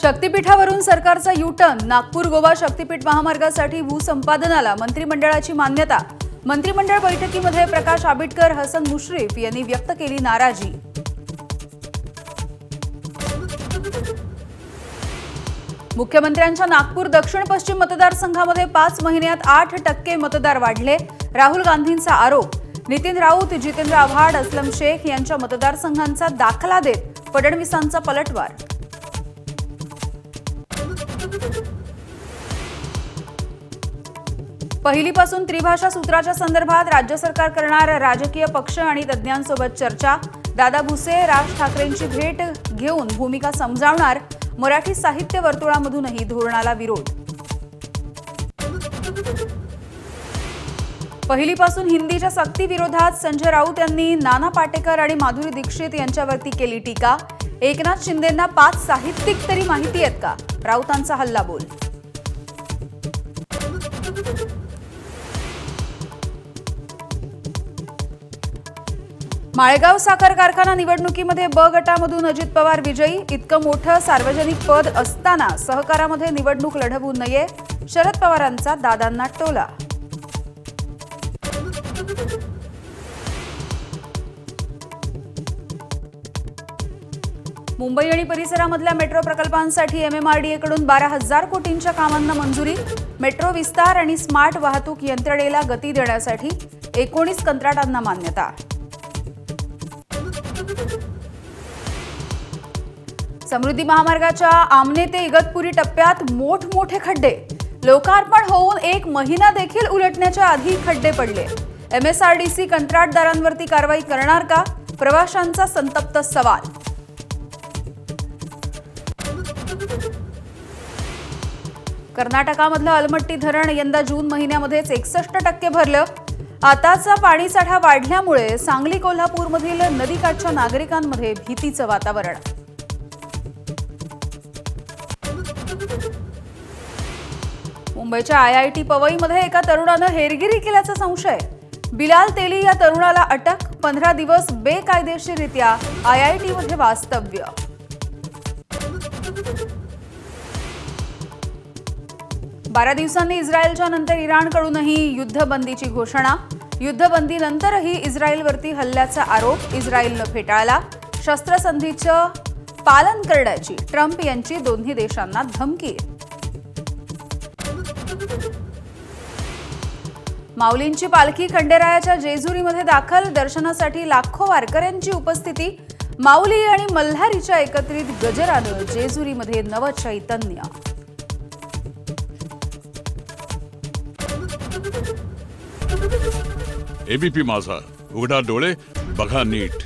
शक्तीपीठावरून सरकारचा यू-टर्न। नागपूर गोवा शक्तीपीठ महामार्गासाठी भूसंपादनाला मंत्रिमंडळाची मान्यता। मंत्रिमंडळ बैठकीमध्ये प्रकाश आबिटकर, हसन मुश्रीफ यांनी व्यक्त केली नाराजी। मुख्यमंत्र्यांच्या नागपूर दक्षिण पश्चिम मतदारसंघामध्ये 5 महिन्यात 8% मतदार वाढले। राहुल गांधींचा आरोप। नितीन राऊत, जितेंद्र आव्हाड, असलम शेख यांच्या मतदारसंघांचा दाखला देत फडणवीसांचा पलटवार। पहिलीपासून त्रिभाषा सूत्राच्या संदर्भात राज्य सरकार करणार राजकीय पक्ष आणि तज्ज्ञांसोबत चर्चा। दादा भुसे राज ठाकरेंची भेट घेऊन भूमिका समजावणार। मराठी साहित्य वर्तुळामधूनही धोरणाला विरोध। पहिलीपासून हिंदीच्या सक्ती विरोधात संजय राऊत यांनी नाना पाटेकर आणि माधुरी दीक्षित यांच्यावरती केली टीका। एकनाथ शिंदेंना 5 साहित्यिक तरी माहिती आहेत का? राऊतांचा हल्लाबोल। माळेगाव साखर कारखाना निवडणुकीमध्ये ब गटामधून अजित पवार विजयी। इतकं मोठं सार्वजनिक पद असताना सहकारामध्ये निवडणूक लढवू नये, शरद पवारांचा दादांना टोला। मुंबई आणि परिसरामधल्या मेट्रो प्रकल्पांसाठी MMRDA कडून 12,000 कोटींच्या कामांना मंजुरी। मेट्रो विस्तार आणि स्मार्ट वाहतूक यंत्रणेला गती देण्यासाठी 19 कंत्राटांना मान्यता। समृद्धी महामार्गाच्या आमने ते इगतपुरी टप्प्यात मोठमोठे खड्डे। लोकार्पण होऊन 1 महिना देखील उलटण्याच्या आधी खड्डे पडले। MSRDC कंत्राटदारांवरती कारवाई करणार का? प्रवाशांचा संतप्त सवाल। कर्नाटकामधलं अलमट्टी धरण यंदा जून महिन्यामध्येच 61% भरलं। आताचा पाणीसाठा वाढल्यामुळे सांगली कोल्हापूरमधील नदीकाठच्या नागरिकांमध्ये भीतीचं वातावरण। मुंबईच्या IIT पवईमध्ये एका तरुणानं हेरगिरी केल्याचा संशय। बिलाल तेली या तरुणाला अटक। 15 दिवस बेकायदेशीररित्या IIT मध्ये वास्तव्य। बारा दिवसांनी इस्रायलच्या नंतर इराणकडूनही युद्धबंदीची घोषणा। युद्धबंदीनंतरही इस्रायलवरती हल्ल्याचा आरोप इस्रायलनं फेटाळला। शस्त्रसंधीचं पालन करण्याची ट्रम्प यांची दोन्ही देशांना धमकी। माऊलींची पालखी खंडेरायाच्या जेजुरीमध्ये दाखल। दर्शनासाठी लाखो वारकऱ्यांची उपस्थिती। माऊली आणि मल्हारीच्या एकत्रित गजरानं जेजुरीमध्ये नवचैतन्य। ABP माझा, उघडा डोळे बघा नीट।